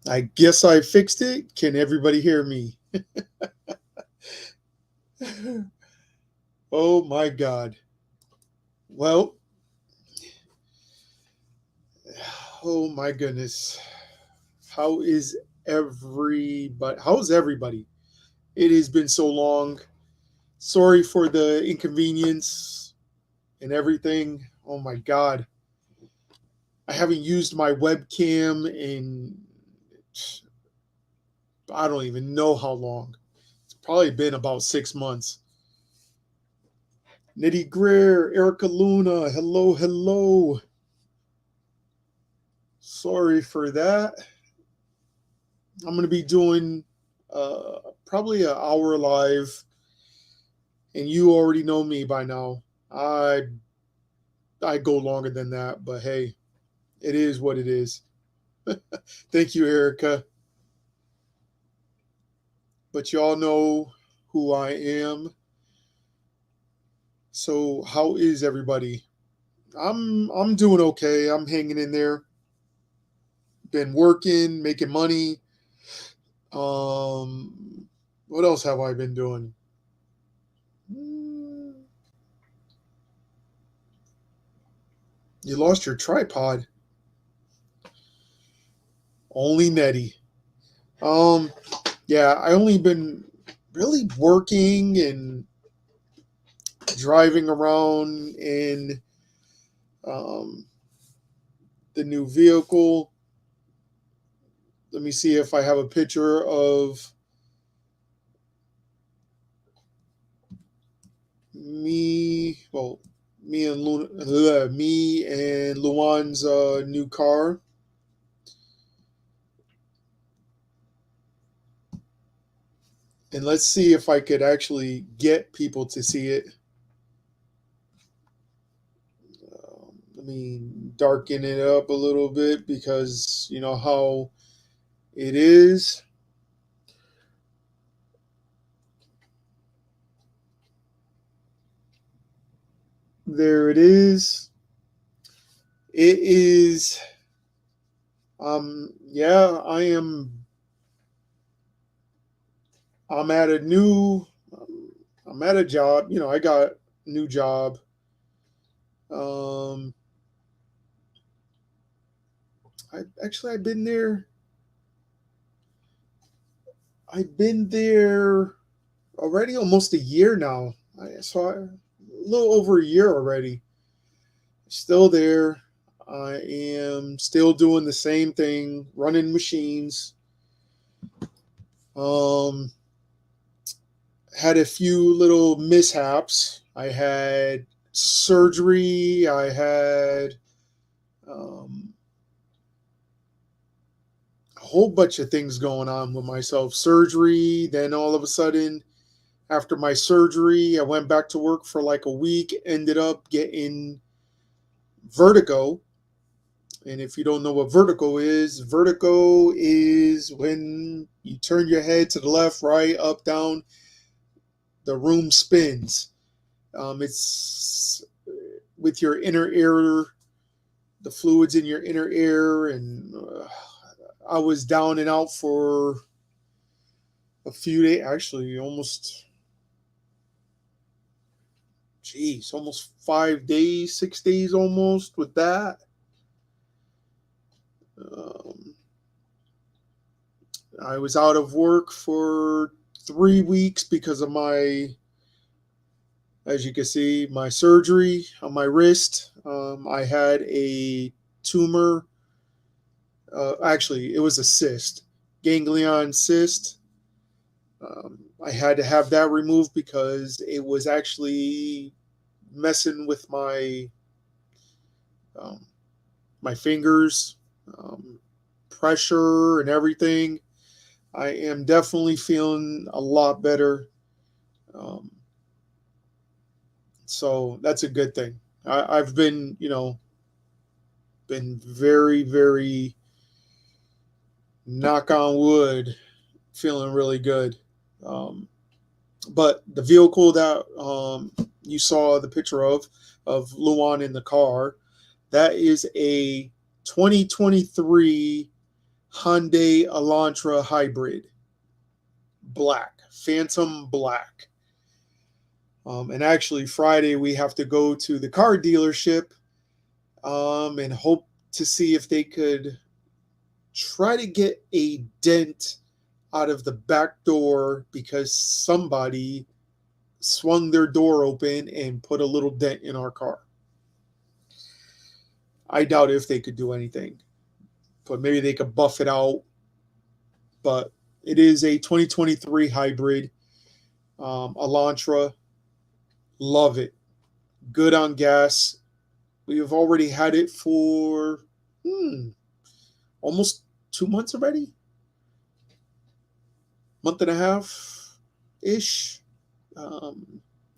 I guess I fixed it. Can everybody hear me? Oh my God. Well, oh my goodness. How is everybody? How's everybody? It has been so long. Sorry for the inconvenience and everything. Oh my God. I haven't used my webcam in I don't even know how long. It's probably been about 6 months. Nitty Greer, Erica Luna, hello, hello. Sorry for that. I'm going to be doing probably an hour live, and you already know me by now. I I go longer than that, but hey, it is what it is. Thank you, Erica. But y'all know who I am. So how is everybody? I'm doing okay. I'm hanging in there. Been working, making money. What else have I been doing? Hmm, You lost your tripod. Only Nettie. Um, yeah, I only been really working and driving around in um, the new vehicle. Let me see if I have a picture of me. Well, me and Luan's new car. And let's see if I could actually get people to see it. Let me darken it up a little bit because you know how it is. There it is. It is. Yeah, I'm at a new. I'm at a job. You know, I got a new job. Um, I've been there. I've been there already almost a year now. A little over a year already. Still there. I am still doing the same thing, running machines. Um, had a few little mishaps. I had surgery. I had um, a whole bunch of things going on with myself. Surgery. Then all of a sudden, after my surgery, I went back to work for like a week. Ended up getting vertigo. And if you don't know what vertigo is when you turn your head to the left, right, up, down, the room spins. It's with your inner ear, the fluids in your inner ear, and I was down and out for a few days, actually, almost 5 days, 6 days almost with that. Um, I was out of work for 3 weeks because of as you can see, my surgery on my wrist. I had a tumor. Actually, it was a cyst, ganglion cyst. I had to have that removed because it was actually messing with um, my fingers, um, pressure, and everything. I am definitely feeling a lot better. Um, so that's a good thing. I've been, been very, very knock on wood, feeling really good. Um, but the vehicle that you saw the picture of Luan in the car, that is a 2023 Hyundai Elantra Hybrid, black, Phantom black. And actually, Friday we have to go to the car dealership and hope to see if they could try to get a dent out of the back door because somebody swung their door open and put a little dent in our car. I doubt if they could do anything, but maybe they could buff it out. But it is a 2023 hybrid Elantra. Love it. Good on gas. We've already had it for almost 2 months already. Month and a half ish.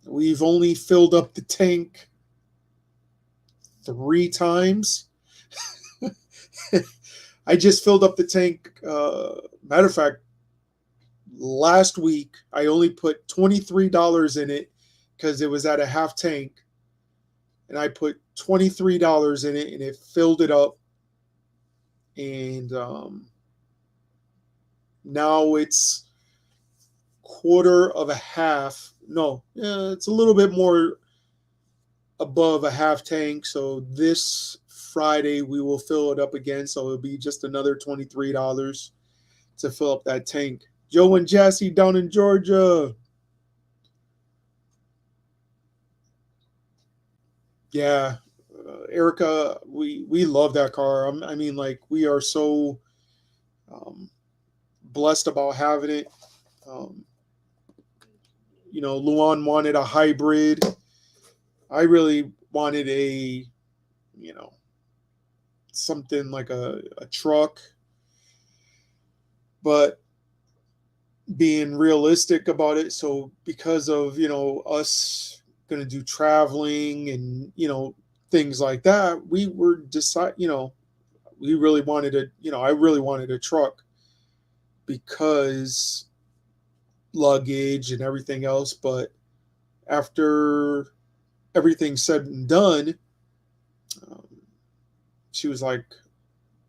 We've only filled up the tank 3 times. I just filled up the tank. Matter of fact, last week I only put $23 in it because it was at a half tank, and I put $23 in it, and it filled it up. And now it's quarter of a half. No, it's a little bit more above a half tank. So this Friday we will fill it up again. So it'll be just another $23 to fill up that tank. Joe and Jassy down in Georgia. Yeah, Erica, we love that car. I mean, like, we are so blessed about having it. Luan wanted a hybrid. I really wanted a, something like a truck. But being realistic about it, so because of, us going to do traveling and, things like that, we were we really wanted I really wanted a truck because luggage and everything else. But after everything's said and done, she was like,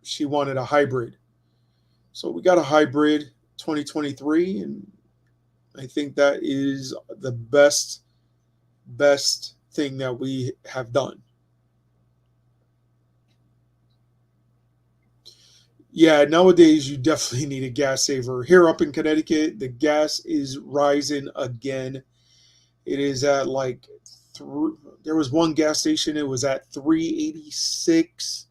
she wanted a hybrid. So we got a hybrid 2023, and I think that is the best thing that we have done. Yeah, nowadays you definitely need a gas saver. Here up in Connecticut, the gas is rising again. It is at like there was one gas station, it was at 386.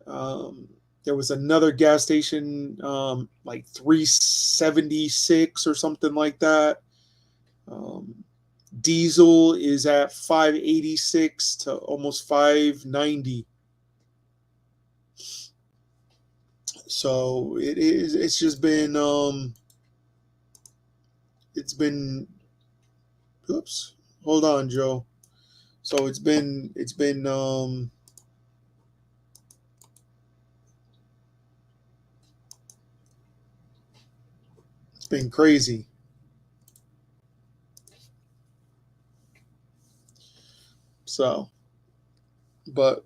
There was another gas station like 376 or something like that. Diesel is at 586 to almost 590. So it's just been oops, hold on, Joe. So it's been crazy. So, but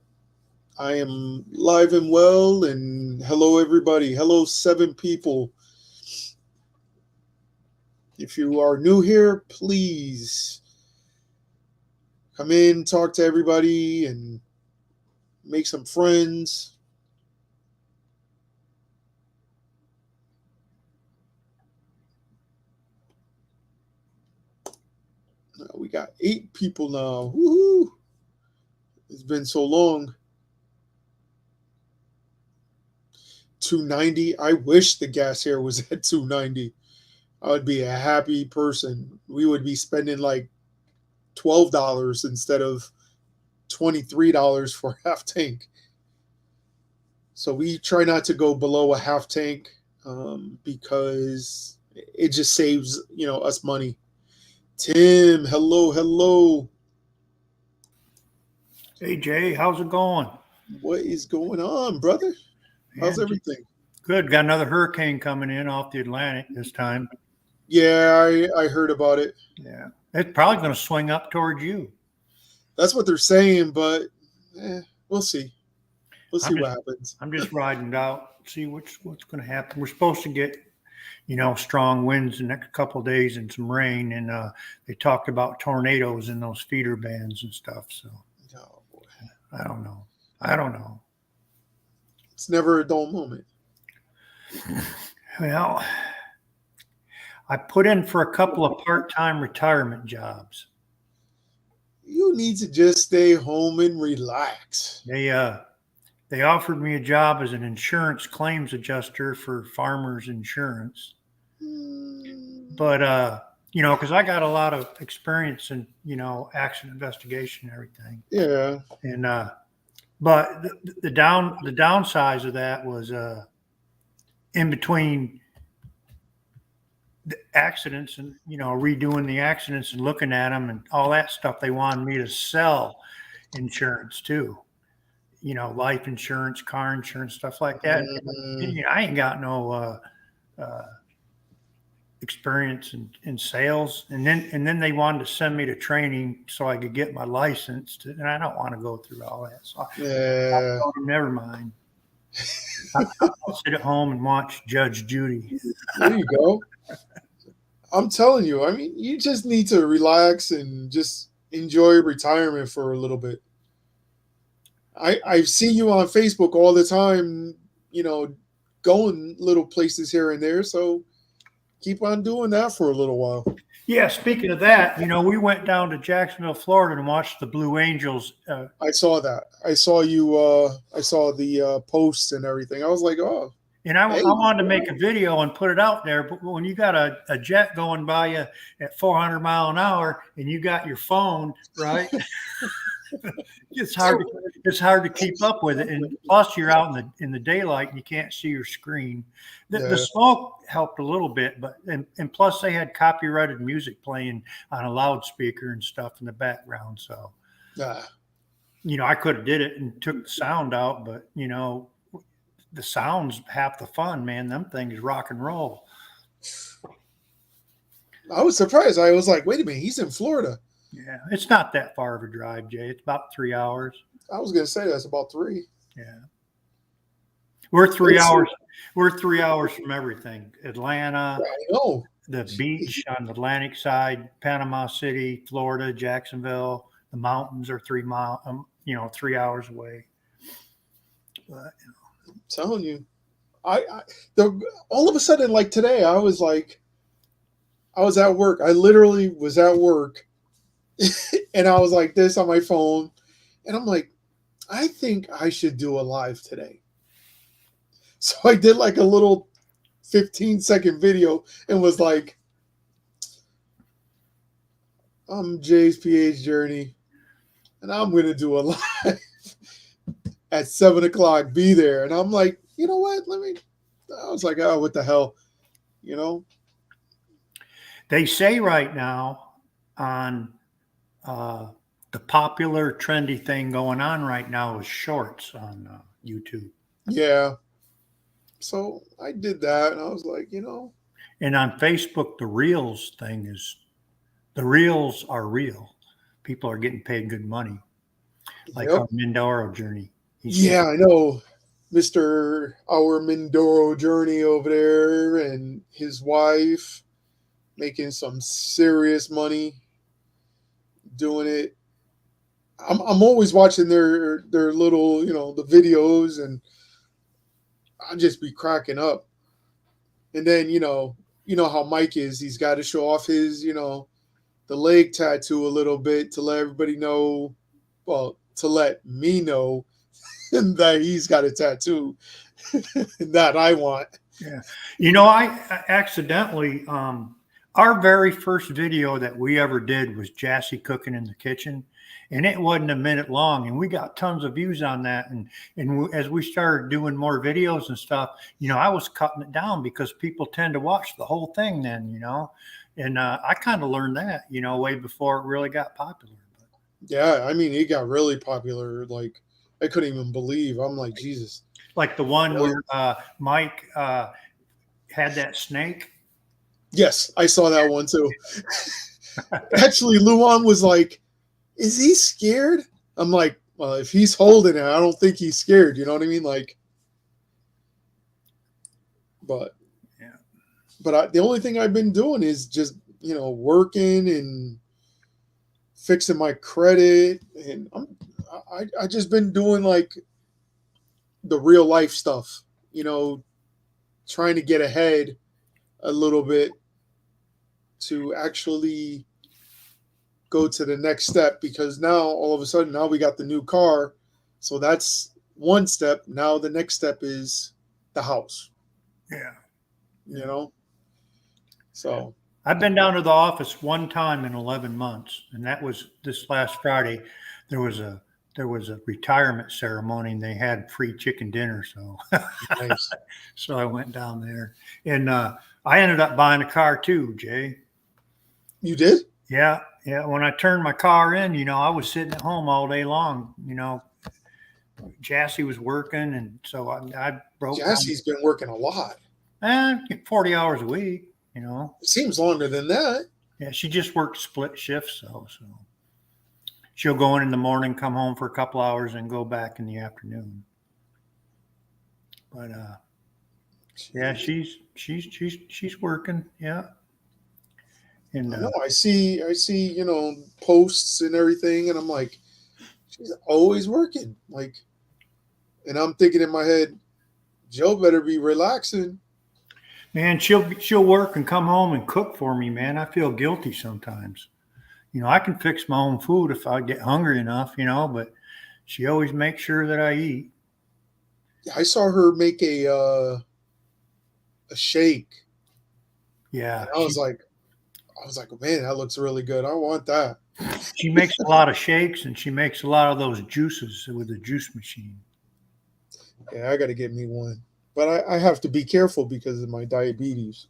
I am live and well, and hello everybody. Hello 7 people. If you are new here, please come in, talk to everybody, and make some friends. We got 8 people now. Woohoo! It's been so long. 290. I wish the gas here was at 290. I would be a happy person. We would be spending like $12 instead of $23 for a half tank. So we try not to go below a half tank because it just saves, us money. Tim, hello. Hey, Jay, how's it going? What is going on, brother? How's everything? Good. Got another hurricane coming in off the Atlantic this time. Yeah, I heard about it. Yeah. It's probably going to swing up towards you. That's what they're saying, but we'll see. We'll see what happens. I'm just riding it out, see what's going to happen. We're supposed to get, strong winds in the next couple of days and some rain. And they talked about tornadoes in those feeder bands and stuff. So Oh, boy. I don't know. It's never a dull moment. Well, I put in for a couple of part-time retirement jobs. You need to just stay home and relax. They offered me a job as an insurance claims adjuster for Farmers Insurance. But, because I got a lot of experience in, accident investigation and everything. Yeah. And, but the downsize of that was in between the accidents and, redoing the accidents and looking at them and all that stuff, they wanted me to sell insurance too. Life insurance, car insurance, stuff like that. I ain't got no experience in sales. And then they wanted to send me to training so I could get my license. And I don't want to go through all that. So I told them, never mind. I'll sit at home and watch Judge Judy. There you go. I'm telling you, I mean, you just need to relax and just enjoy retirement for a little bit. I see you on Facebook all the time, going little places here and there. So keep on doing that for a little while. Yeah, speaking of that, we went down to Jacksonville, Florida and watched the Blue Angels. I saw that. I saw you. I saw the posts and everything. I was like, oh. And I wanted to make a video and put it out there. But when you got a jet going by you at 400 miles an hour and you got your phone, right? It's hard to keep up with it, and plus you're out in the daylight and you can't see your screen. The smoke helped a little bit, but and plus they had copyrighted music playing on a loudspeaker and stuff in the background. So, I could have did it and took the sound out, but the sound's half the fun, man. Them things rock and roll. I was surprised. I was like, wait a minute, he's in Florida. Yeah, it's not that far of a drive, Jay. It's about 3 hours. I was going to say that's about 3. Yeah. We're 3 hours. We're 3 hours from everything. Atlanta, the beach on the Atlantic side, Panama City, Florida, Jacksonville. The mountains are 3 hours away. But, I'm telling you, all of a sudden, like today, I was at work. I literally was at work. And I was like this on my phone. And I'm like, I think I should do a live today. So I did like a little 15-second video and was like, I'm Jay's PH Journey. And I'm going to do a live at 7 o'clock. Be there. And I'm like, you know what? I was like, oh, what the hell? They say right now on the popular trendy thing going on right now is shorts on YouTube. Yeah. So I did that and I was like, And on Facebook, the Reels thing is, the Reels are real. People are getting paid good money. Like our Mindoro Journey. I know. Our Mindoro Journey over there and his wife making some serious money doing it. I'm always watching their little, the videos, and I'll just be cracking up. And then, how Mike is, he's got to show off his, the leg tattoo a little bit to let everybody know, to let me know that he's got a tattoo that I want. Yeah. I accidentally, our very first video that we ever did was Jassy cooking in the kitchen, and it wasn't a minute long, and we got tons of views on that. And as we started doing more videos and stuff, I was cutting it down because people tend to watch the whole thing then, and I kind of learned that, way before it really got popular. But. Yeah, I mean, it got really popular. Like, I couldn't even believe. I'm like, Jesus. Like the one where Mike had that snake. Yes, I saw that one too. Actually, Luan was like, is he scared? I'm like, Well, if he's holding it, I don't think he's scared. You know what I mean? Like, but Yeah. the only thing I've been doing is just working and fixing my credit, and I just been doing like the real life stuff. Trying to get ahead a little bit to actually go to the next step, because now all of a sudden now we got the new car, so that's one step. Now the next step is the house. Yeah. So I've been down to the office one time in 11 months, and that was this last Friday. There was a retirement ceremony, and they had free chicken dinner. So, nice. so I went down there, and I ended up buying a car too, Jay. You did? Yeah, yeah. When I turned my car in, I was sitting at home all day long. Jassy was working, and so I broke Jassy's been working a lot. 40 hours a week. It seems longer than that. Yeah, she just worked split shifts, so she'll go in the morning, come home for a couple hours, and go back in the afternoon. But yeah, she's working. Yeah, and no, I see, posts and everything, and I'm like, she's always working. Like, and I'm thinking in my head, Joe better be relaxing. Man, she'll work and come home and cook for me, man. I feel guilty sometimes. I can fix my own food if I get hungry enough, but she always makes sure that I eat. I saw her make a shake. Yeah. And I was like, man, that looks really good. I want that. She makes a lot of shakes, and she makes a lot of those juices with the juice machine. Yeah, I got to get me one. But I have to be careful because of my diabetes.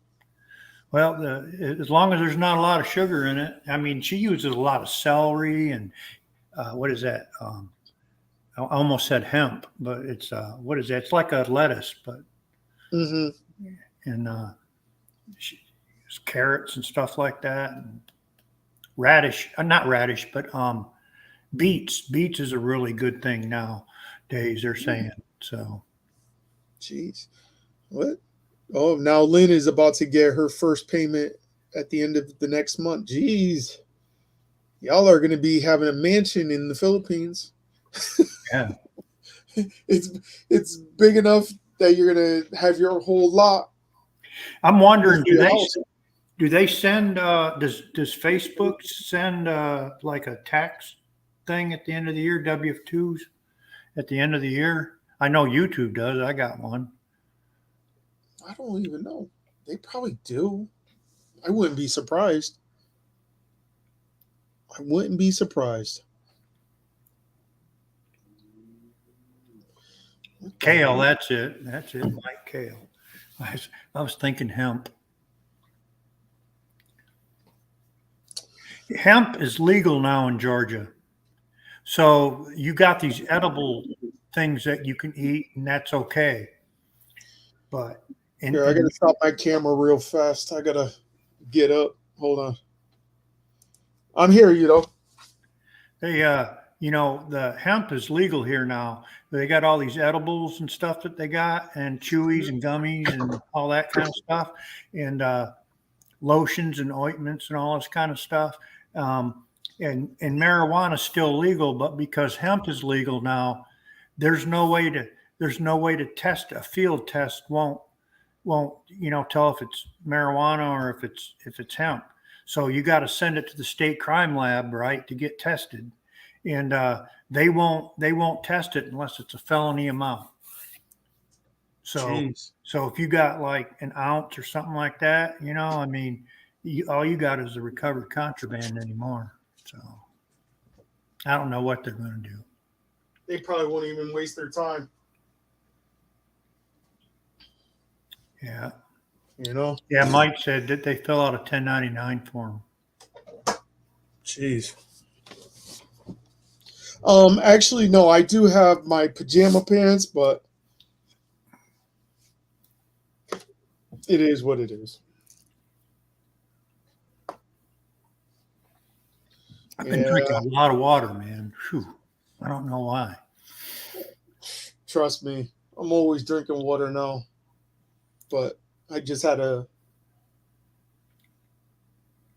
Well, as long as there's not a lot of sugar in it. I mean, she uses a lot of celery and what is that? I almost said hemp, but it's what is that? It's like a lettuce, but and she uses carrots and stuff like that, and radish, not radish, but beets. Beets is a really good thing nowadays. They're saying so. Jeez, what? Oh, now Lynn is about to get her first payment at the end of the next month. Jeez, y'all are going to be having a mansion in the Philippines. Yeah, it's big enough that you're going to have your whole lot. I'm wondering, do they send? Does Facebook send like a tax thing at the end of the year? W-2s at the end of the year? I know YouTube does. I got one. I don't even know. They probably do. I wouldn't be surprised. Kale, that's it. That's it, Mike Kale. I was thinking hemp. Hemp is legal now in Georgia. So you got these edible things that you can eat, and that's okay. But here, I gotta stop my camera real fast. I gotta get up. Hold on. I'm here, They the hemp is legal here now. They got all these edibles and stuff that they got, and chewies and gummies and all that kind of stuff, and lotions and ointments and all this kind of stuff. And marijuana is still legal, but because hemp is legal now, there's no way to test. A field test won't tell if it's marijuana or if it's hemp. So you got to send it to the state crime lab, right, to get tested, and they won't test it unless it's a felony amount. So Jeez. So if you got like an ounce or something like that, I mean, all you got is a recovered contraband anymore. So I don't know what they're going to do. They probably won't even waste their time. Yeah. Yeah, Mike said that they fill out a 1099 form. Jeez. Actually, no, I do have my pajama pants, but it is what it is. I've been drinking a lot of water, man. Whew. I don't know why. Trust me, I'm always drinking water now. But I just had a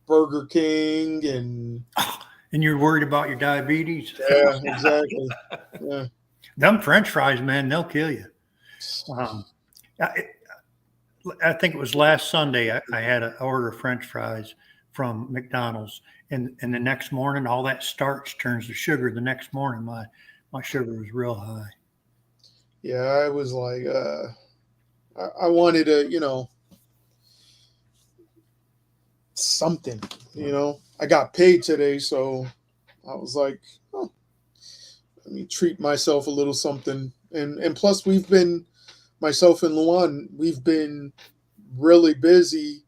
Burger King and And you're worried about your diabetes? yeah, exactly. Yeah. Them French fries, man, they'll kill you. I, I think it was last Sunday I had an order of French fries from McDonald's, and the next morning all that starch turns to sugar. The next morning my sugar was real high. Yeah, I was like, I wanted to, something, I got paid today, so I was like, oh, let me treat myself a little something. And plus myself and Luan, we've been really busy,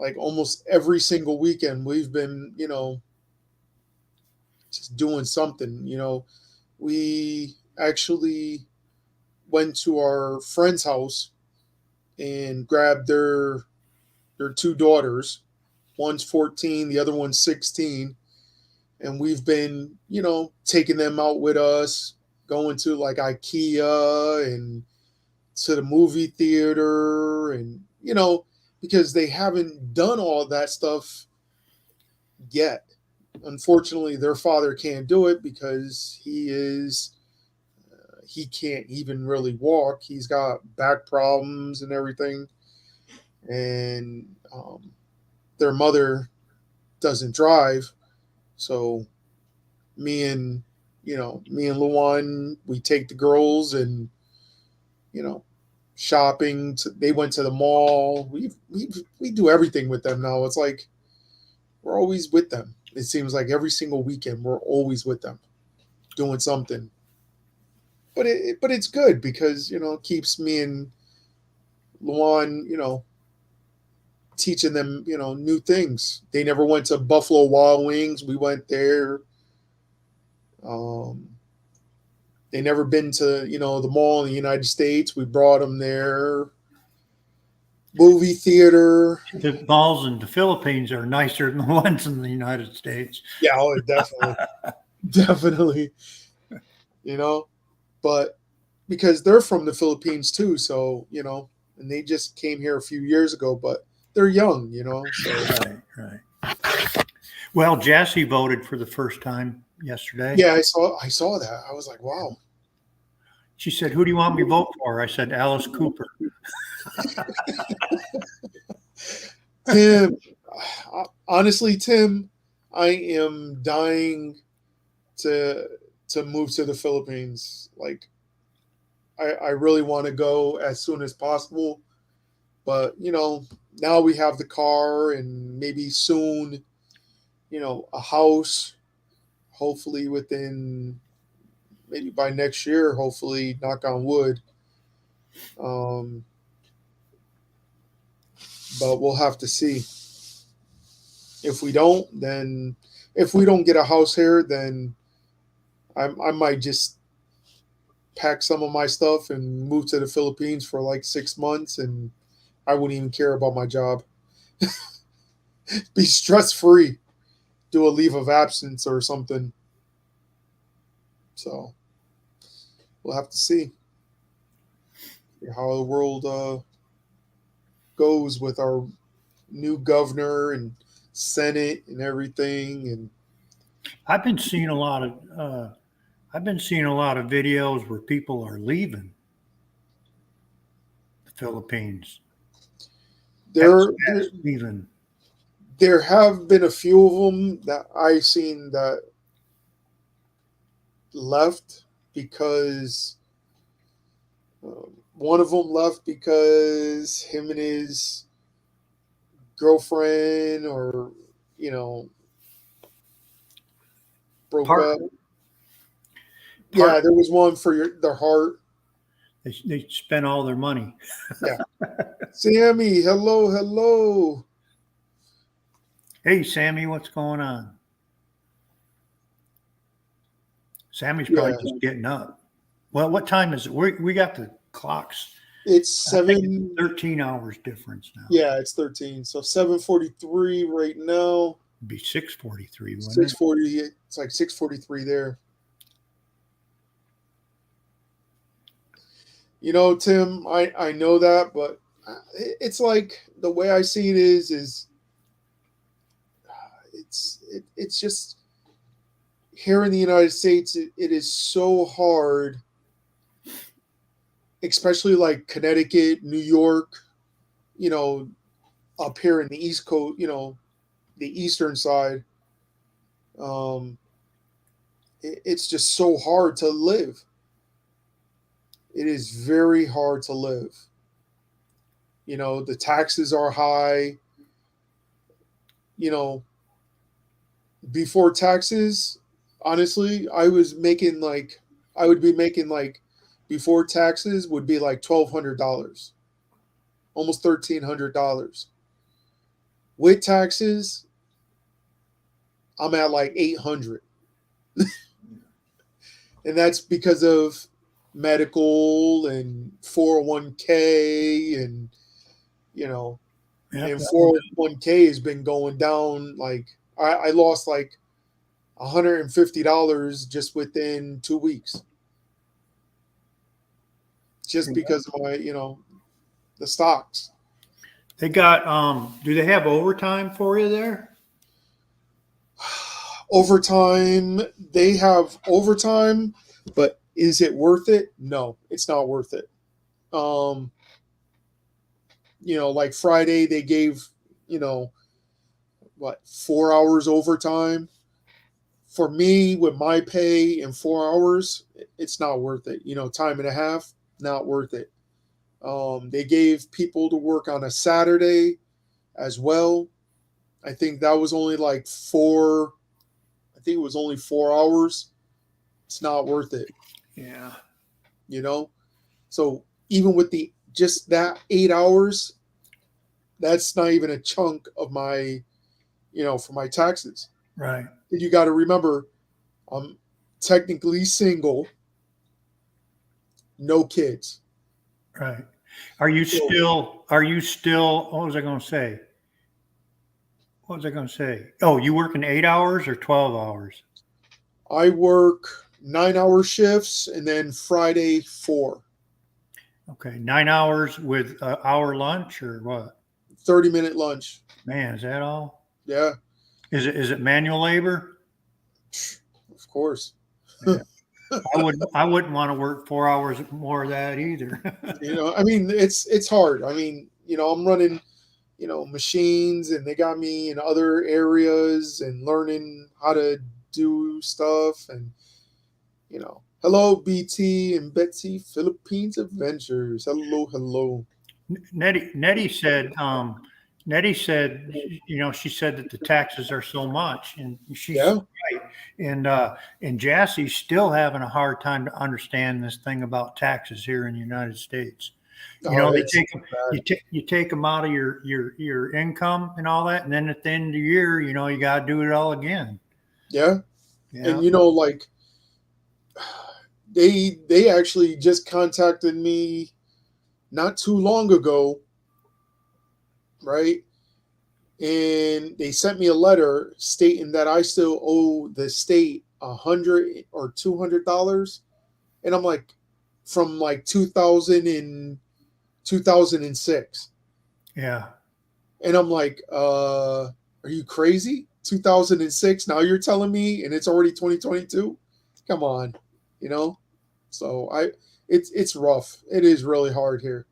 like almost every single weekend. We've been, just doing something, We actually went to our friend's house and grabbed their two daughters. One's 14, the other one's 16. And we've been, taking them out with us, going to like IKEA and to the movie theater and, because they haven't done all that stuff yet. Unfortunately, their father can't do it because he can't even really walk. He's got back problems and everything. And their mother doesn't drive. So me and Luan, we take the girls and, shopping. They went to the mall. We do everything with them now. It's like we're always with them. It seems like every single weekend we're always with them doing something. But it's good because, it keeps me and Luan, teaching them, new things. They never went to Buffalo Wild Wings. We went there. They never been to, the mall in the United States. We brought them there. Movie theater. The malls in the Philippines are nicer than the ones in the United States. Yeah, oh, definitely. Definitely. But because they're from the Philippines too, so, and they just came here a few years ago, but they're young, so. Right. Well, Jassy voted for the first time yesterday. Yeah, I saw that. I was like, wow. She said, "Who do you want me to vote for?" I said, "Alice Cooper." Tim, honestly, Tim, I am dying to move to the Philippines. Like, I really want to go as soon as possible, but now we have the car and maybe soon, a house. Hopefully within maybe by next year. Hopefully, knock on wood. But we'll have to see. If we don't, then if we don't get a house here, then I might just pack some of my stuff and move to the Philippines for like 6 months, and I wouldn't even care about my job. Be stress free. Do a leave of absence or something. So we'll have to see how the world goes with our new governor and Senate and everything. And I've been seeing a lot of videos where people are leaving the Philippines. there Leaving. there have been a few of them that I've seen that left because one of them left because him and his girlfriend or broke up. Yeah, there was one for their heart. They spent all their money. Yeah. Sammy, hello. Hey, Sammy, what's going on? Sammy's probably just getting up. Well, what time is it? We got the clocks. It's 7. 13 hours difference now. Yeah, it's 13. So 7:43 right now. It'd be 6:43. 6:40. It's like 6:43 there. Tim, I know that, but it's like the way I see it is it's just here in the United States, it is so hard, especially like Connecticut, New York, you know, up here in the East Coast, the eastern side. Um, it's just so hard to live. It is very hard to live. The taxes are high. You know, before taxes, honestly, I would be making like before taxes would be like $1,200, almost $1,300. With taxes, I'm at like 800, and that's because of medical and 401k you know Yeah. and 401k has been going down. Like I lost like $150 just within 2 weeks, just because of the stocks. They got do they have overtime for you there? Overtime, they have overtime, but is it worth it? No, it's not worth it. Um, like Friday they gave, you know, 4 hours overtime. For me, with my pay in 4 hours, it's not worth it. Time and a half, not worth it. They gave people to work on a Saturday as well. I think that was only like four. I think it was only 4 hours. It's not worth it. Yeah. So even with the just that 8 hours, that's not even a chunk of my, for my taxes. Right. And you got to remember, I'm technically single, no kids. Right. Are you still, what was I going to say? What was I going to say? Oh, you working 8 hours or 12 hours? I work 9-hour shifts and then Friday 4. Okay. 9 hours with an hour lunch or what? 30-minute lunch. Man, is that all? Yeah, Is it manual labor? of course. Yeah. I wouldn't want to work 4 hours more of that either. I mean, it's hard. I mean, I'm running, machines, and they got me in other areas and learning how to do stuff. And hello BT and Betsy, Philippines Adventures. Hello. Nettie said, she said that the taxes are so much, and she's Yeah. right. And Jassie's still having a hard time to understand this thing about taxes here in the United States. You take them out of your income and all that, and then at the end of the year, you got to do it all again. Yeah. Yeah. And like they actually just contacted me not too long ago, right? And they sent me a letter stating that I still owe the state $100 or $200, and I'm like, from like 2006. Yeah. And I'm like, are you crazy? 2006? Now you're telling me, and it's already 2022? Come on, So it's rough. It is really hard here.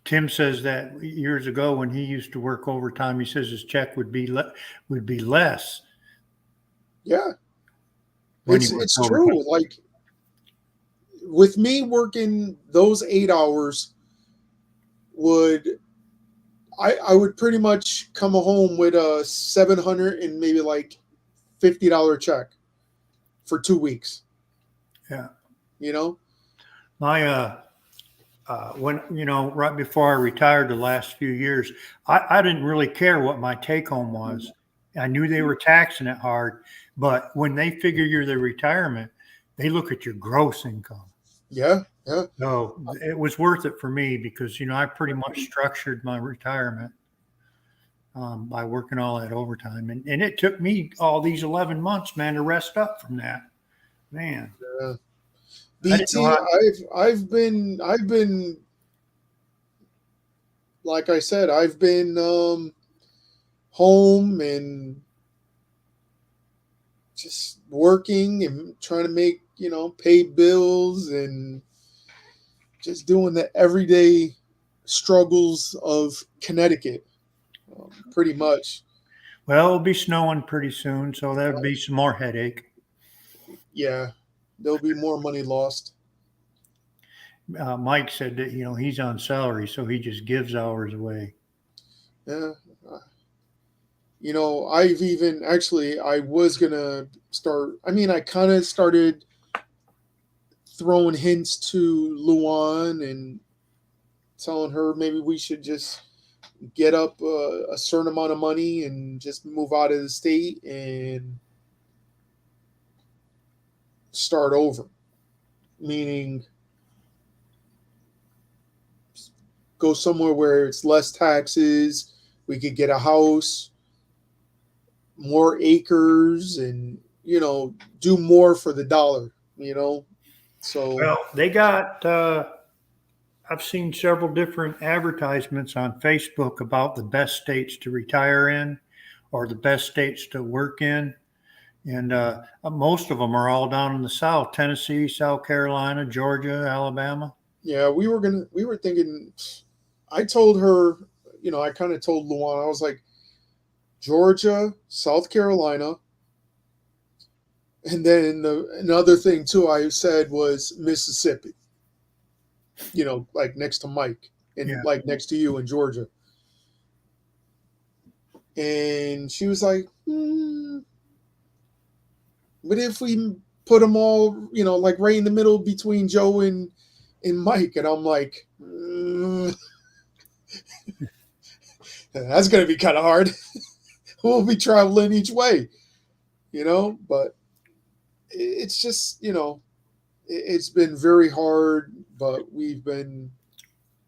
Tim says that years ago when he used to work overtime, he says his check would be less. Yeah, it's true. Like with me working those 8 hours, I would pretty much come home with a $700 and maybe like $50 check for 2 weeks. Yeah. My when right before I retired the last few years, I didn't really care what my take home was. I knew they were taxing it hard, but when they figure you're the retirement, they look at your gross income. Yeah. So it was worth it for me because I pretty much structured my retirement. by working all that overtime. And it took me all these 11 months, man, to rest up from that. Man, Yeah. I didn't know BT, how. I've been like I said, I've been home and just working and trying to make, pay bills and just doing the everyday struggles of Connecticut, pretty much. Well, it'll be snowing pretty soon, so there'll be some more headache. Yeah, there'll be more money lost. Mike said that he's on salary, so he just gives hours away. Yeah. I've even actually, I was gonna start. I mean, I kind of started throwing hints to Luan and telling her maybe we should just get up a certain amount of money and just move out of the state and start over. Meaning, go somewhere where it's less taxes. We could get a house, more acres, and do more for the dollar. So Well, they got. I've seen several different advertisements on Facebook about the best states to retire in, or the best states to work in, and most of them are all down in the South: Tennessee, South Carolina, Georgia, Alabama. yeah, we were thinking. I told her, I kind of told Luan, I was like, Georgia, South Carolina, and then another thing too I said was Mississippi. Like next to Mike and Yeah. like next to you in Georgia. And she was like, but if we put them all, like right in the middle between Joe and Mike, and I'm like, that's going to be kind of hard. We'll be traveling each way, but it's just, it's been very hard, but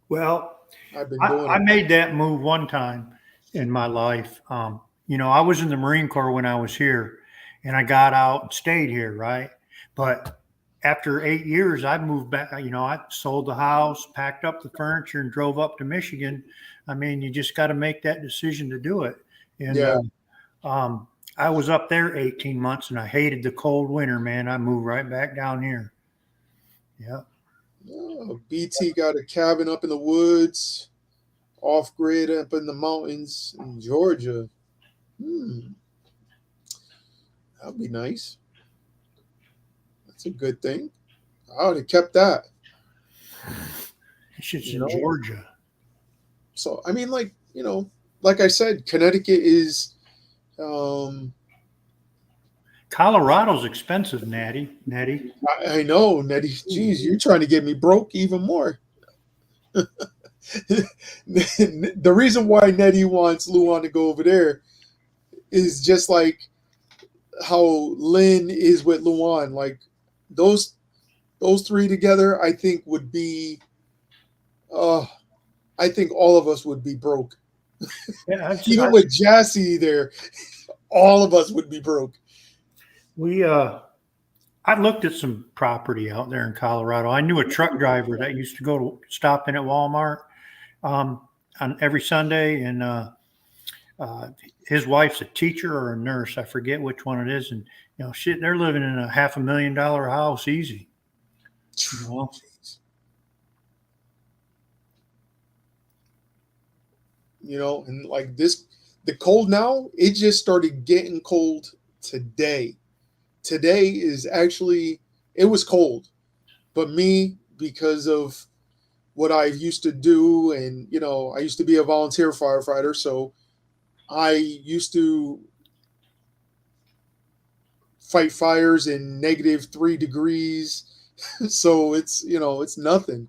Well, I've been doing I it. made that move one time in my life. I was in the Marine Corps when I was here, and I got out and stayed here, right? But after 8 years, I moved back. I sold the house, packed up the furniture, and drove up to Michigan. I mean, you just got to make that decision to do it. And Yeah. I was up there 18 months, and I hated the cold winter, man. I moved right back down here. Yeah. Oh, BT got a cabin up in the woods, off grid up in the mountains in Georgia. That'd be nice. That's a good thing. I would have kept that. It's just You in know? Georgia. So I mean, like I said, Connecticut is Colorado's expensive, Nettie. I know, Nettie. Geez, you're trying to get me broke even more. The reason why Nettie wants Luan to go over there is just like how Lynn is with Luan. Like those three together, I think would be. I think all of us would be broke. Yeah, Even with Jassy there, all of us would be broke. I looked at some property out there in Colorado. I knew a truck driver that used to go to stop in at Walmart on every Sunday, and his wife's a teacher or a nurse. I forget which one it is, and shit, they're living in a $500,000 house easy. And like this, the cold now, it just started getting cold today. Today is actually, it was cold, but me, because of what I used to do, and I used to be a volunteer firefighter, so I used to fight fires in -3 degrees. So it's nothing.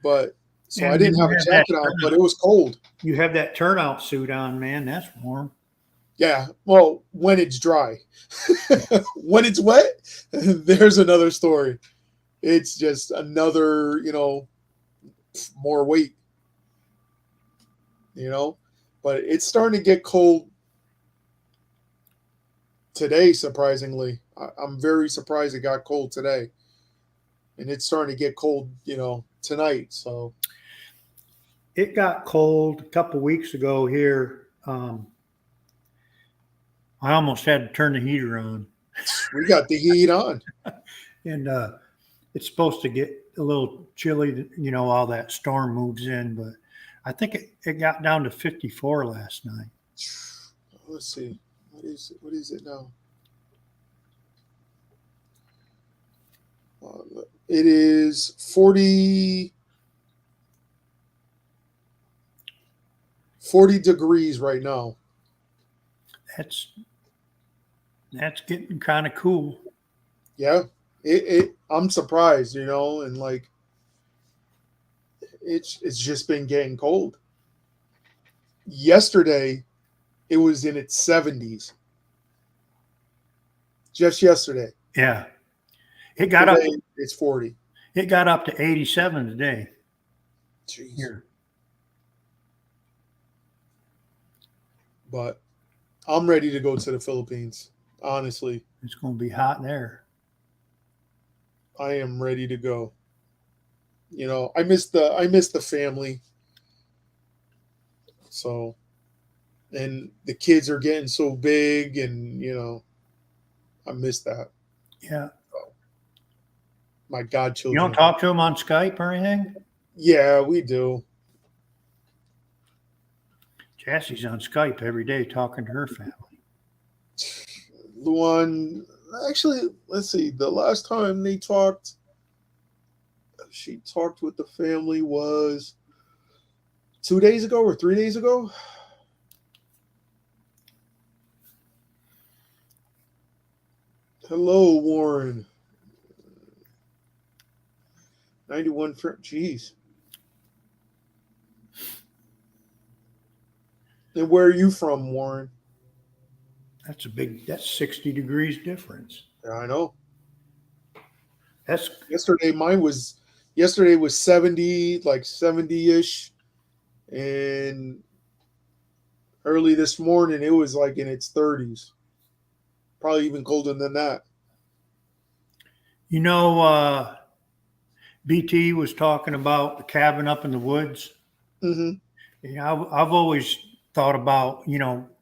But so I And didn't have a jacket on, but it was cold. You have that turnout suit on, man. That's warm. Yeah. Well, when it's dry. When it's wet, there's another story. It's just another, more weight. But but it's starting to get cold today. Surprisingly, I'm very surprised it got cold today, and it's starting to get cold, tonight. So It got cold a couple weeks ago here. I almost had to turn the heater on, we got the heat on. and it's supposed to get a little chilly, all that storm moves in, but I think it got down to 54 last night. Let's see, what is it now? It is 40 degrees right now. That's getting kind of cool. Yeah, I'm surprised, and like it's just been getting cold. Yesterday, it was in its 70s. Just yesterday. Yeah. It got up. Today, it's 40. It got up to 87 today. Jeez. Here. But I'm ready to go to the Philippines. Honestly, It's going to be hot there. I am ready to go. I miss the family. So, and the kids are getting so big, and I miss that. Yeah. My You godchildren. don't talk to them on Skype or anything? Yeah, we do. Jassie's on Skype every day talking to her family. Luan, actually, let's see. The last time she talked with the family was 2 days ago or 3 days ago. Hello, Warren. 91 Jeez. And where are you from, Warren? That's 60 degrees difference. Yeah, I know. That's Yesterday was 70, like 70-ish. And early this morning it was like in its 30s. Probably even colder than that. BT was talking about the cabin up in the woods. Mm-hmm. I've always thought about,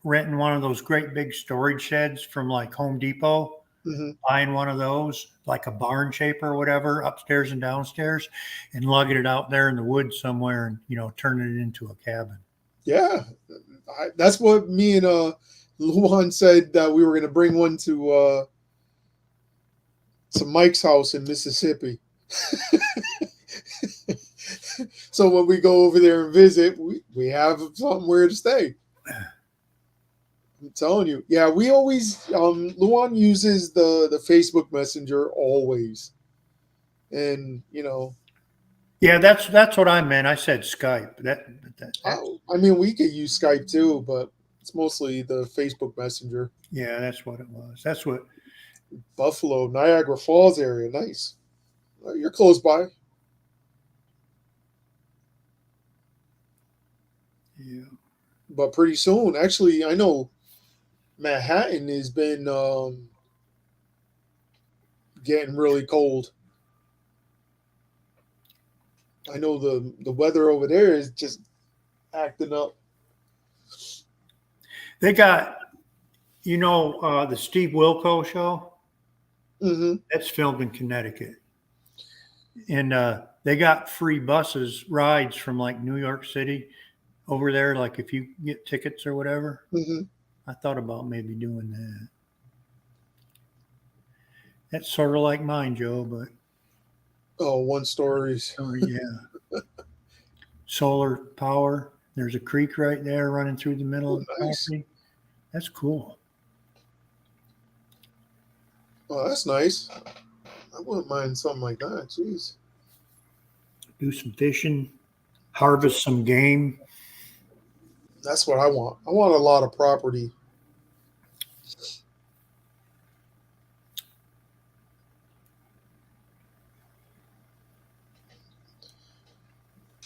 renting one of those great big storage sheds from like Home Depot, Mm-hmm. buying one of those, like a barn shape or whatever, upstairs and downstairs, and lugging it out there in the woods somewhere and, turning it into a cabin. Yeah. That's what me and Luan said, that we were going to bring one to Mike's house in Mississippi. So when we go over there and visit, we have somewhere to stay. I'm telling you. Yeah, we always Luan uses the Facebook Messenger always. And Yeah, that's what I meant. I said Skype. I mean, we could use Skype too, but it's mostly the Facebook Messenger. Yeah, that's what it was. That's what Buffalo, Niagara Falls area, nice. You're close by. Yeah. But pretty soon, actually, I know Manhattan has been getting really cold. I know the weather over there is just acting up. They got, the Steve Wilco show. Mm-hmm. That's filmed in Connecticut, and they got free rides from like New York City over there. Like if you get tickets or whatever. Mm-hmm. I thought about maybe doing that. That's sort of like mine, Joe, but Oh, one stories. yeah. Solar power. There's a creek right there running through the middle of the Nice. property. That's cool. Oh, that's nice. I wouldn't mind something like that. Jeez. Do some fishing, harvest some game. That's what I want. I want a lot of property.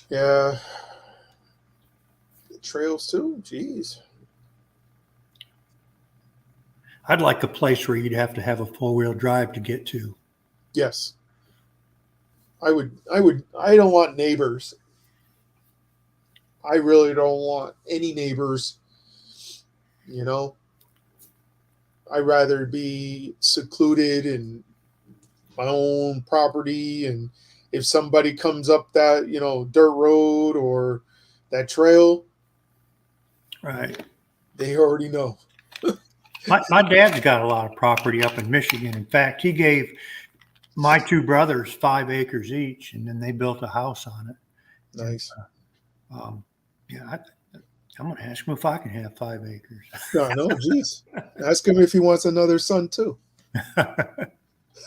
Yeah. trails too. Jeez. I'd like a place where you'd have to have a 4-wheel drive to get to. Yes. I would. I don't want neighbors. I really don't want any neighbors. You know, I'd rather be secluded in my own property. And if somebody comes up that, dirt road or that trail, Right. they already know. My dad's got a lot of property up in Michigan. In fact, he gave my 2 brothers 5 acres each, and then they built a house on it. Nice. Um, yeah, I'm going to ask him if I can have 5 acres. No, no, geez. Ask him if he wants another son too.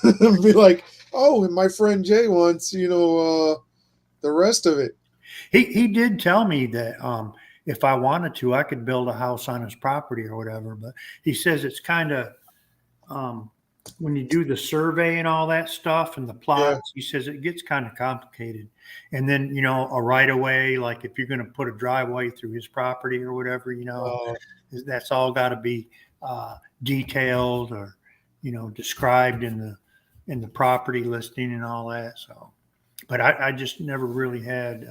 Be like, oh, and my friend Jay wants, the rest of it. He did tell me that if I wanted to, I could build a house on his property or whatever. But he says it's kind of when you do the survey and all that stuff and the plots, he says it gets kind of complicated. And then, a right of way, like if you're going to put a driveway through his property or whatever, that's all got to be detailed or, described in the property listing and all that. So, but I just never really had,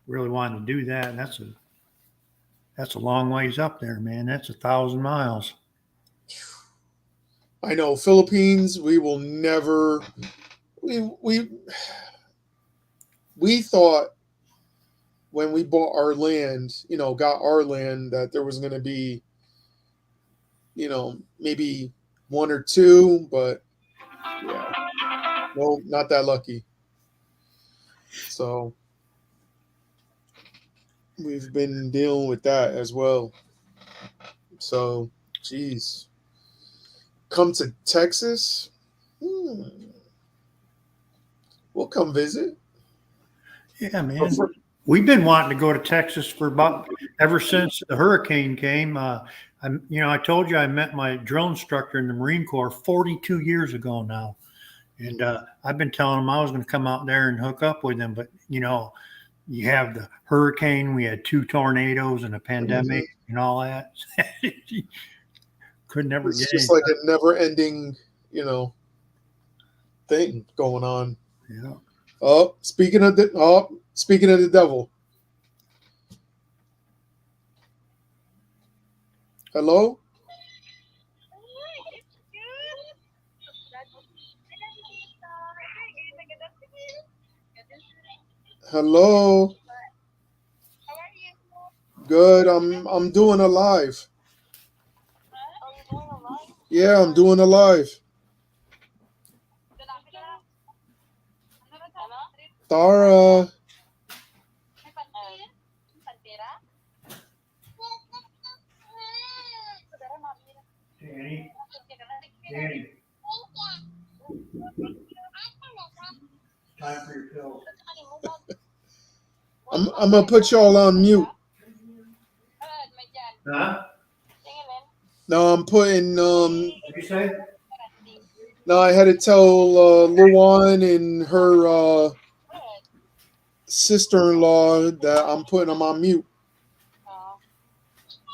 really wanted to do that. And that's a long ways up there, man. That's 1,000 miles. I know Philippines. We will never. We thought when we bought our land, got our land, that there was going to be, maybe 1 or 2, but yeah, no, not that lucky. So we've been dealing with that as well. So, geez. Come to Texas? We'll come visit. Yeah, man. We've been wanting to go to Texas for ever since the hurricane came. I told you I met my drill instructor in the Marine Corps 42 years ago now. And I've been telling him I was going to come out there and hook up with him. But, you have the hurricane, we had 2 tornadoes and a pandemic and all that. Could never it's get just like a never ending, thing going on. Yeah. Speaking of the devil. Hello? Hello? How are you? Good. I'm doing a live. Are you doing a live? Yeah, I'm doing a live. Tara. Danny. Time for your pills. I'm gonna put y'all on mute. Huh? No, I'm putting What did you say? no, I had to tell Luan and her sister-in-law that I'm putting them on mute.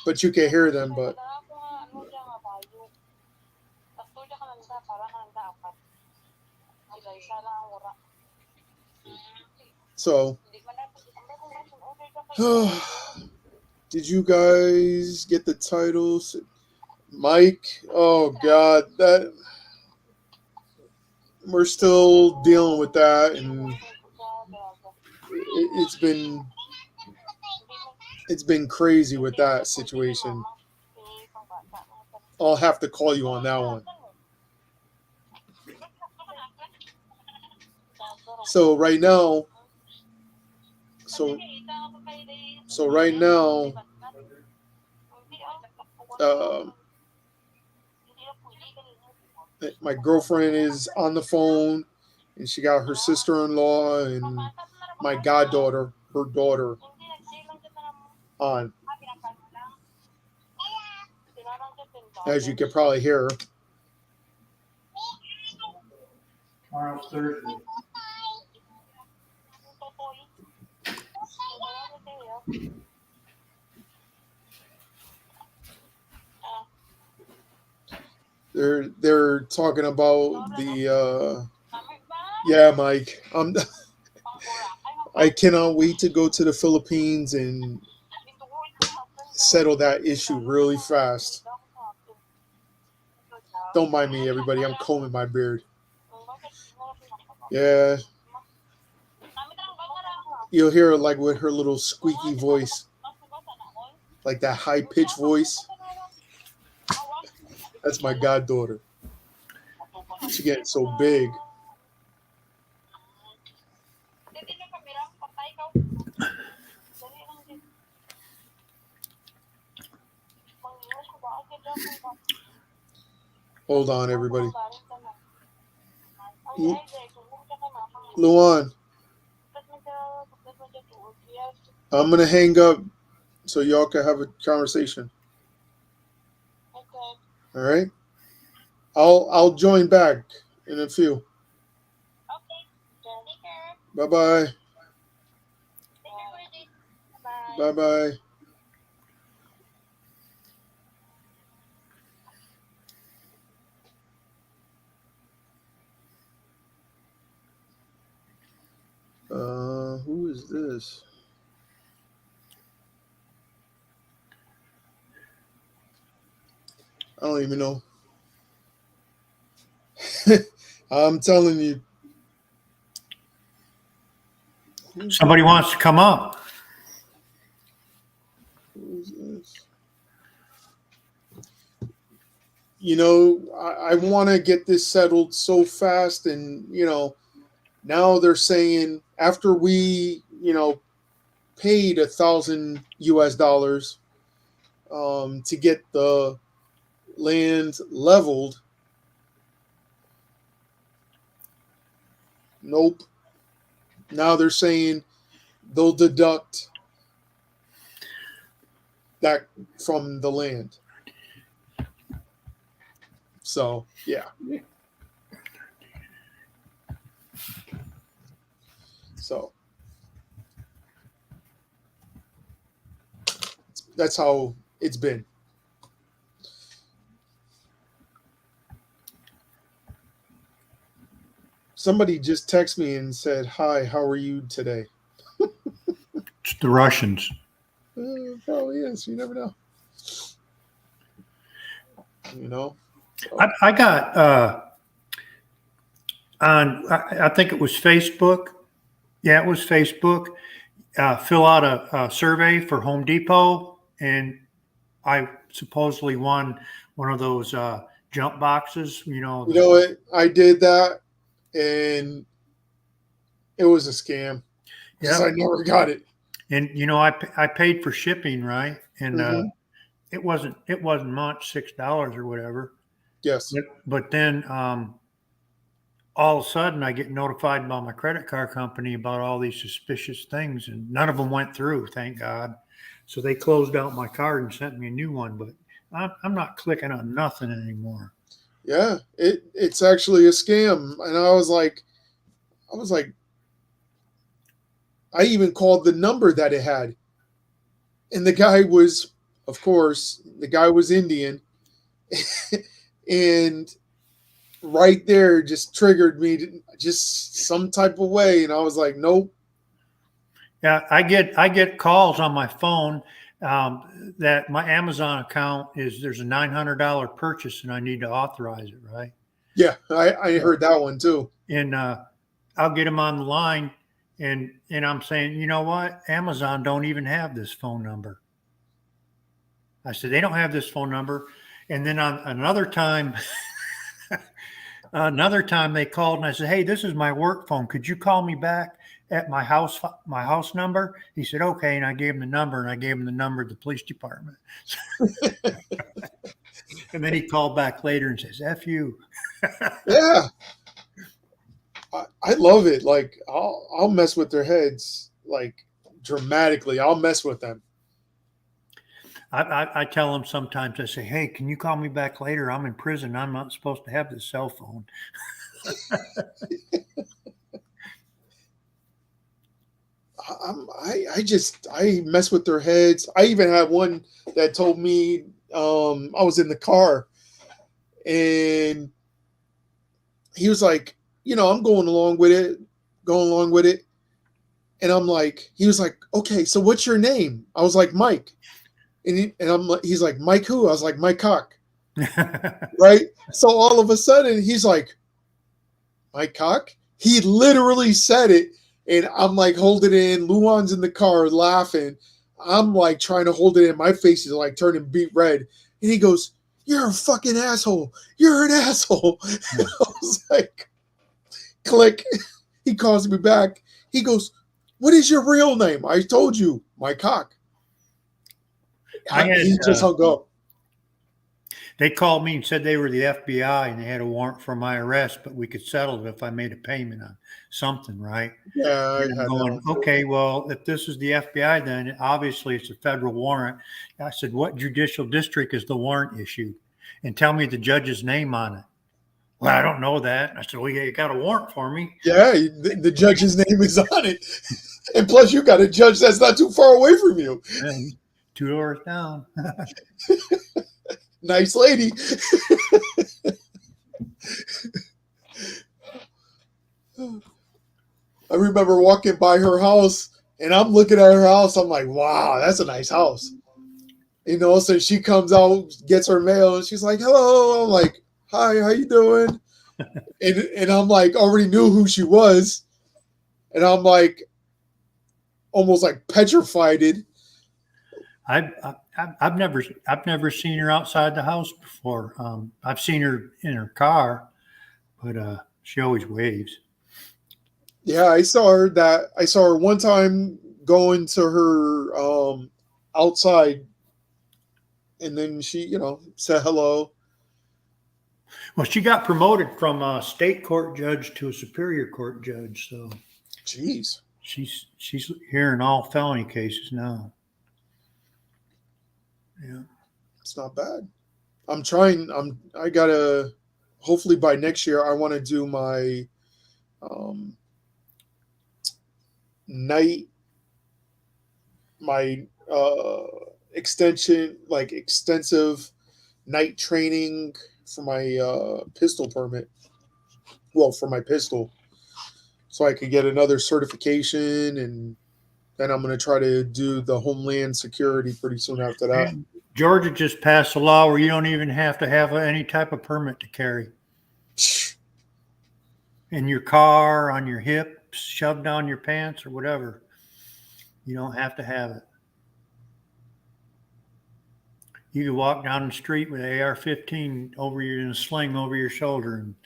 But you can hear them, but so did you guys get the titles? Mike, oh God, that we're still dealing with that, and it's been crazy with that situation. I'll have to call you on that one. So right now, my girlfriend is on the phone, and she got her sister-in-law and my goddaughter, her daughter, on. As you can probably hear. Tomorrow's Thursday. They're talking about the Kami ba? yeah, Mike. Pangura. I cannot wait to go to the Philippines and settle that issue really fast. Don't mind me, everybody. I'm combing my beard. Yeah, you'll hear her like with her little squeaky voice, like that high pitched voice. That's my goddaughter. She's getting so big. Hold on, everybody. Luan, I'm gonna hang up so y'all can have a conversation. All right. I'll join back in a few. Bye bye. Bye bye. Who is this? I don't even know. I'm telling you. Somebody wants to come up. Who is this? You know, I want to get this settled so fast, and now they're saying after we paid $1,000 to get the land leveled. Nope. Now they're saying they'll deduct that from the land. So, yeah. So, that's how it's been. Somebody just texted me and said, "Hi, how are you today?" It's the Russians. Probably is. You never know. So. I got on, I think it was Facebook. Yeah, it was Facebook. Fill out a survey for Home Depot, and I supposedly won one of those jump boxes. You know what? I did that, and it was a scam because I never got it. And I paid for shipping, right? And it wasn't much, $6 or whatever. Yes. But then all of a sudden I get notified by my credit card company about all these suspicious things, and none of them went through, thank God. So they closed out my card and sent me a new one, but I'm not clicking on nothing anymore. Yeah, it's actually a scam. And I was like, I even called the number that it had. And the guy was, of course, Indian. And right there just triggered me to just some type of way. And I was like, nope. Yeah, I get calls on my phone that my Amazon account there's a $900 purchase and I need to authorize it, right? Yeah, I heard that one too. And I'll get them on the line, and I'm saying, you know what? Amazon don't even have this phone number. I said, they don't have this phone number. And then on another time, they called and I said, hey, this is my work phone. Could you call me back at my house number? He said, okay. And I gave him the number, and I gave him the number of the police department. And then he called back later and says, F you. Yeah. I love it. Like I'll mess with their heads like dramatically. I'll mess with them. I tell them sometimes, I say, hey, can you call me back later? I'm in prison. I'm not supposed to have this cell phone. I mess with their heads. I even had one that told me I was in the car and he was like, I'm going along with it. And I'm like, he was like, okay, so what's your name? I was like, Mike. He's like, Mike who? I was like, Mike Cock. Right. So all of a sudden he's like, Mike Cock? He literally said it. And I'm like holding it in. Luan's in the car laughing. I'm like trying to hold it in. My face is like turning beet red. And he goes, you're a fucking asshole. You're an asshole. And I was like, click. He calls me back. He goes, what is your real name? I told you, Mike Cock. He just hung up. They called me and said they were the FBI and they had a warrant for my arrest, but we could settle it if I made a payment on something, right? Yeah, And I'm going, okay, well, if this is the FBI, then obviously it's a federal warrant. I said, what judicial district is the warrant issued? And tell me the judge's name on it. Well, I don't know that. I said, well, yeah, you got a warrant for me. Yeah, the judge's name is on it. And plus, you got a judge that's not too far away from you. And 2 doors down. Nice lady. I remember walking by her house and I'm looking at her house. I'm like, wow, that's a nice house. So she comes out, gets her mail, and she's like, hello. I'm like, hi, how you doing? and I'm like, already knew who she was. And I'm like, almost like petrified. I've never seen her outside the house before. I've seen her in her car, but she always waves. Yeah, I saw her one time going to her outside, and then she, said hello. Well, she got promoted from a state court judge to a superior court judge, so jeez, she's hearing all felony cases now. Yeah, it's not bad. I gotta, hopefully by next year, I want to do my extensive night training for my pistol permit. Well, for my pistol, so I could get another certification, and then I'm going to try to do the Homeland Security pretty soon after that. And Georgia just passed a law where you don't even have to have any type of permit to carry. In your car, on your hip, shoved down your pants or whatever. You don't have to have it. You can walk down the street with an AR-15 in a sling over your shoulder, and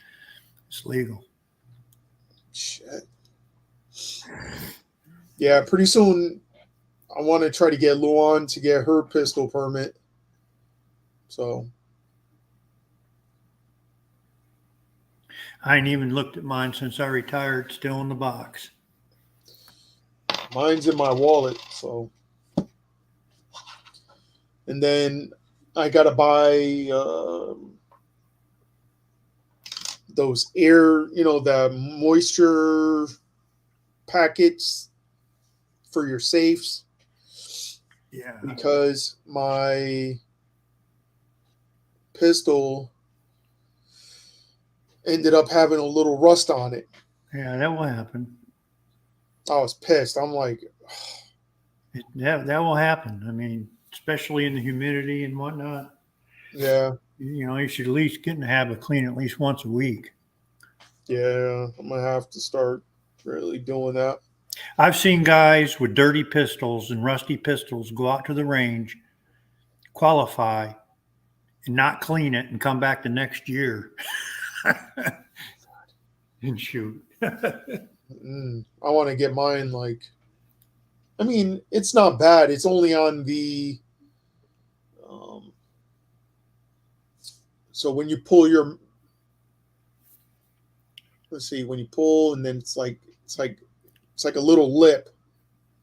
it's legal. Shit. Yeah, pretty soon I want to try to get Luan to get her pistol permit. So I ain't even looked at mine since I retired. Still in the box. Mine's in my wallet. So, and then I gotta buy those the moisture packets for your safes. Yeah. Because my pistol ended up having a little rust on it. Yeah, that will happen. I was pissed. I'm like, that will happen. I mean, especially in the humidity and whatnot. Yeah. You should at least get in the habit of cleaning at least once a week. Yeah, I'm going to have to start really doing that. I've seen guys with dirty pistols and rusty pistols go out to the range, qualify, and not clean it and come back the next year and shoot. I want to get mine it's not bad. It's only on the so when you pull when you pull, and then it's like a little lip.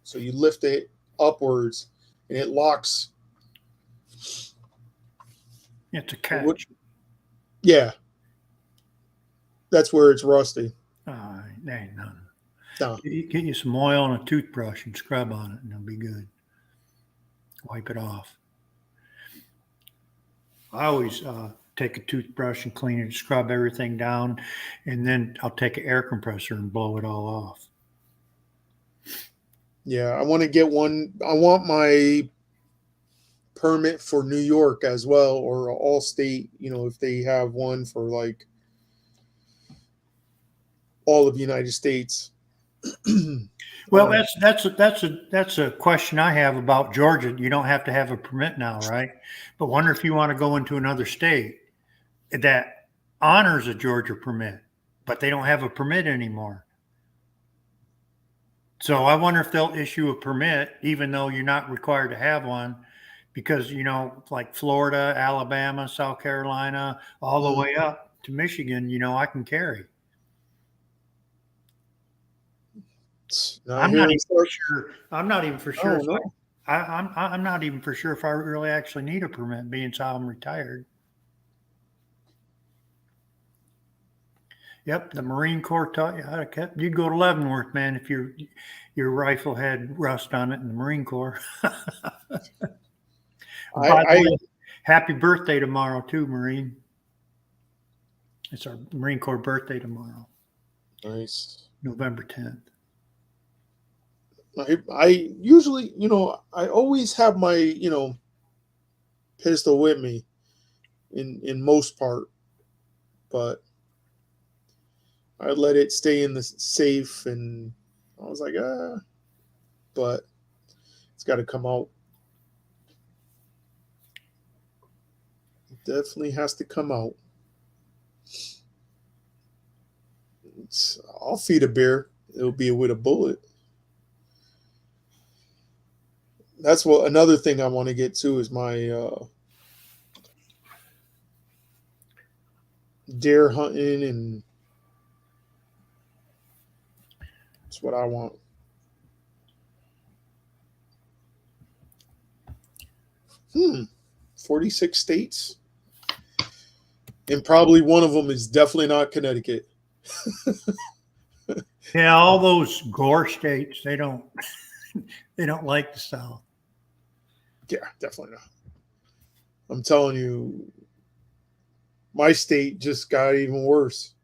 So you lift it upwards and it locks. It's a catch. Yeah. That's where it's rusty. That ain't none. No. Get you some oil and a toothbrush and scrub on it, and it'll be good. Wipe it off. I always take a toothbrush and clean it, scrub everything down, and then I'll take an air compressor and blow it all off. Yeah, I want to get one. I want my permit for New York as well, or all state, if they have one for like all of the United States. Well, that's a question I have about Georgia. You don't have to have a permit now, right? But wonder if you want to go into another state that honors a Georgia permit, but they don't have a permit anymore. So I wonder if they'll issue a permit, even though you're not required to have one, because like Florida, Alabama, South Carolina, all the way up to Michigan, I can carry. I'm not even for sure. I'm not even for sure. I'm not even for sure if I really actually need a permit, being so I'm retired. Yep, the Marine Corps taught you how to keep. You'd go to Leavenworth, man, if your rifle had rust on it in the Marine Corps. By the way, happy birthday tomorrow, too, Marine. It's our Marine Corps birthday tomorrow. Nice. November 10th. I usually, I always have my, pistol with me in most part, but I let it stay in the safe, and I was like, but it's got to come out. It definitely has to come out. I'll feed a bear. It'll be with a bullet. That's what another thing I want to get to is my deer hunting, and that's what I want. 46 states, and probably one of them is definitely not Connecticut. Yeah, all those gore states, they don't like the South. Yeah, definitely not. I'm telling you, my state just got even worse.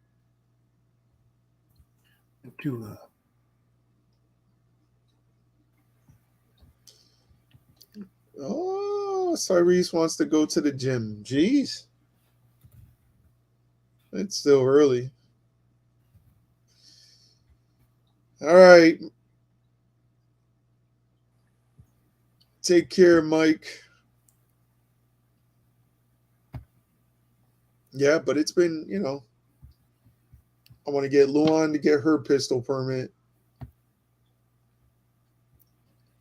Oh, Cyrese wants to go to the gym. Jeez. It's still early. All right. Take care, Mike. Yeah, but it's been, I want to get Luan to get her pistol permit.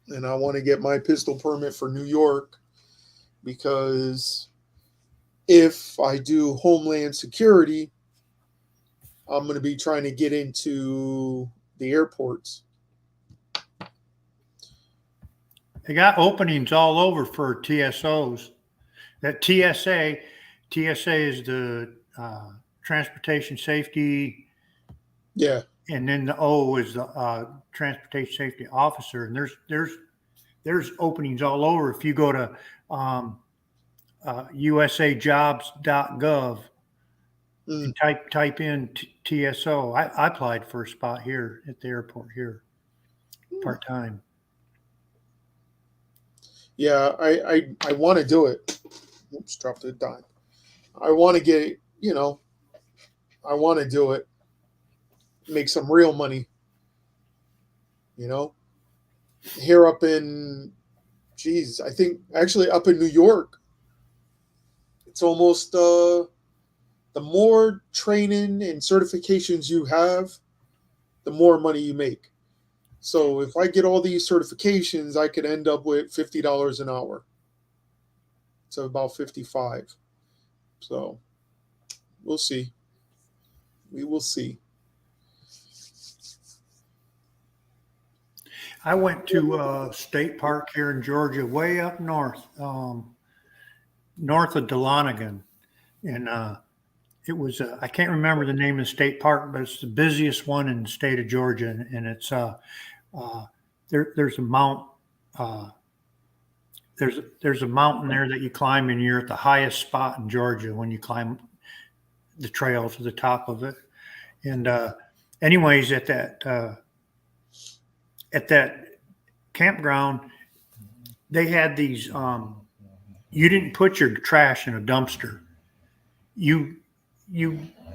And I want to get my pistol permit for New York, because if I do Homeland Security, I'm going to be trying to get into the airports. They got openings all over for TSOs. That TSA is the Transportation Safety. Yeah. And then the O is the Transportation Safety Officer. And there's openings all over. If you go to usajobs.gov and type in TSO. I applied for a spot here at the airport here, part-time. Yeah, I want to do it. Oops, dropped a dime. I want to get, I want to do it. Make some real money. Here up in, I think actually up in New York, it's almost the more training and certifications you have, the more money you make. So if I get all these certifications, I could end up with $50 an hour. So about 55. So we'll see. We will see. I went to a state park here in Georgia, way up north, north of Dahlonega. And it was I can't remember the name of the state park, but it's the busiest one in the state of Georgia, and it's there's a mount there's a mountain there that you climb, and you're at the highest spot in Georgia when you climb the trail to the top of it. And anyways, at that campground, they had these. You didn't put your trash in a dumpster. You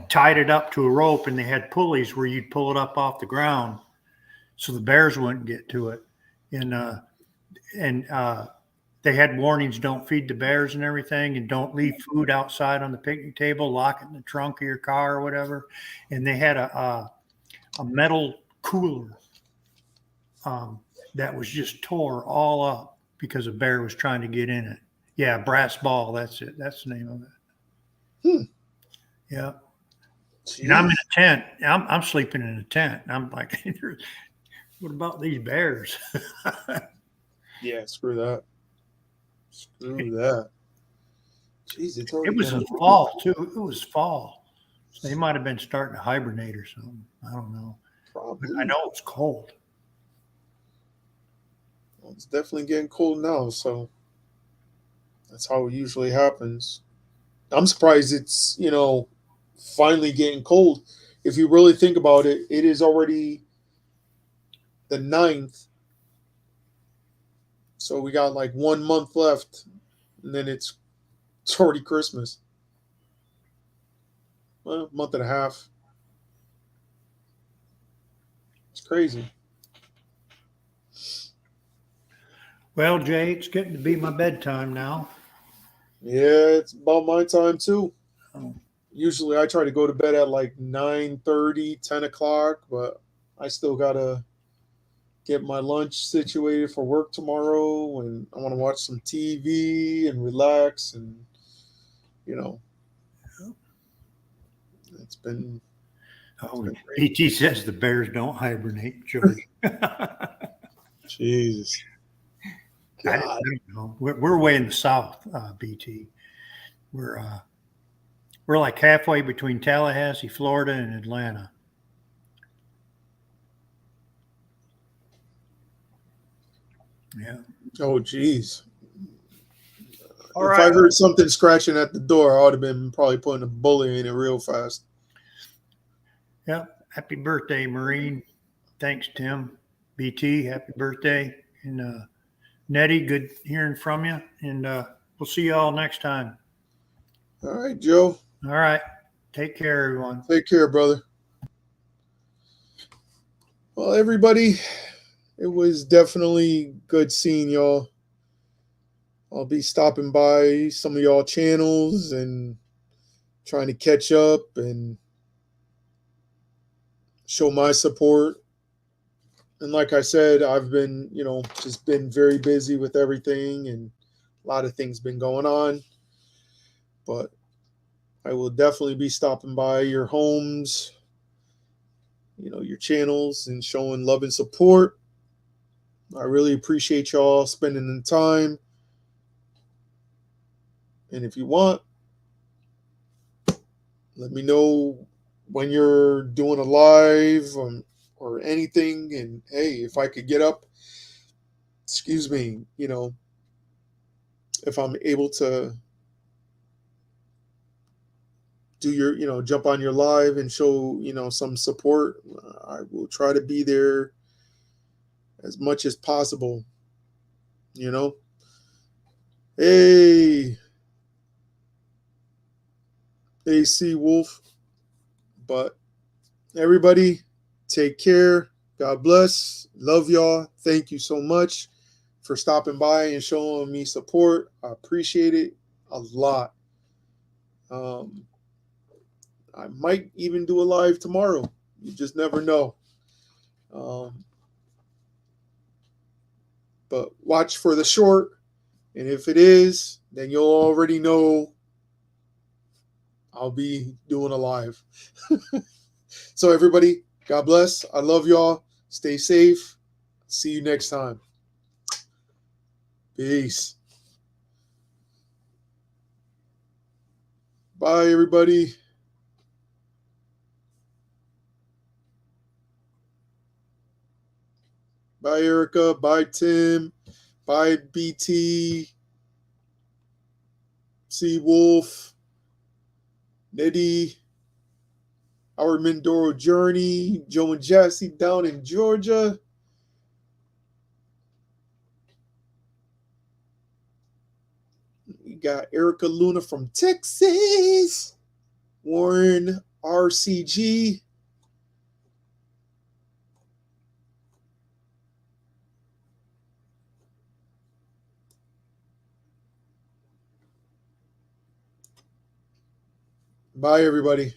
tied it up to a rope, and they had pulleys where you'd pull it up off the ground, so the bears wouldn't get to it. And they had warnings: don't feed the bears and everything, and don't leave food outside on the picnic table. Lock it in the trunk of your car or whatever. And they had a metal cooler that was just tore all up because a bear was trying to get in it. Yeah, brass ball. That's it. That's the name of it. Yeah. Jeez. And I'm in a tent. I'm sleeping in a tent. I'm like, what about these bears? Yeah, screw that. Screw that. Jeez, it's already It was been in fall too. It was fall. So they might have been starting to hibernate or something. I don't know. probably. But I know it's cold. Well, it's definitely getting cold now, so that's how it usually happens. I'm surprised it's, finally getting cold. If you really think about it, it is already the 9th. So we got like 1 month left, and then it's already Christmas. Well, month and a half. It's crazy. Well, Jay, it's getting to be my bedtime now. Yeah, it's about my time too. Oh. Usually I try to go to bed at like 9:30, 10 o'clock, but I still gotta get my lunch situated for work tomorrow, and I want to watch some TV and relax, and it's been BT says the bears don't hibernate, George. Jesus. I don't know. We're way in the south, BT. We're like halfway between Tallahassee, Florida, and Atlanta. Yeah. Oh, geez. All If right. I heard something scratching at the door, I would have been probably putting a bully in it real fast. Yep. Happy birthday, Marine. Thanks, Tim. BT, happy birthday. And Nettie, good hearing from you. And we'll see you all next time. All right, Joe. All right. Take care, everyone. Take care, brother. Well, everybody, it was definitely good seeing y'all. I'll be stopping by some of y'all channels and trying to catch up and show my support. And like I said, I've been, just been very busy with everything, and a lot of things been going on. But I will definitely be stopping by your homes, your channels, and showing love and support. I really appreciate y'all spending the time. And if you want, let me know when you're doing a live or anything. And hey, if I could get up, excuse me, if I'm able to do your, jump on your live and show, some support, I will try to be there as much as possible. Hey, AC Wolf. But everybody, take care. God bless. Love y'all. Thank you so much for stopping by and showing me support. I appreciate it a lot. I might even do a live tomorrow. You just never know. But watch for the short. And if it is, then you'll already know I'll be doing a live. So everybody, God bless. I love y'all. Stay safe. See you next time. Peace. Bye, everybody. Bye, Erica. Bye, Tim. Bye, BT. C. Wolf. Nitty. Our Mindoro Journey. Joe and Jassy down in Georgia. We got Erica Luna from Texas. Warren RCG. Bye, everybody.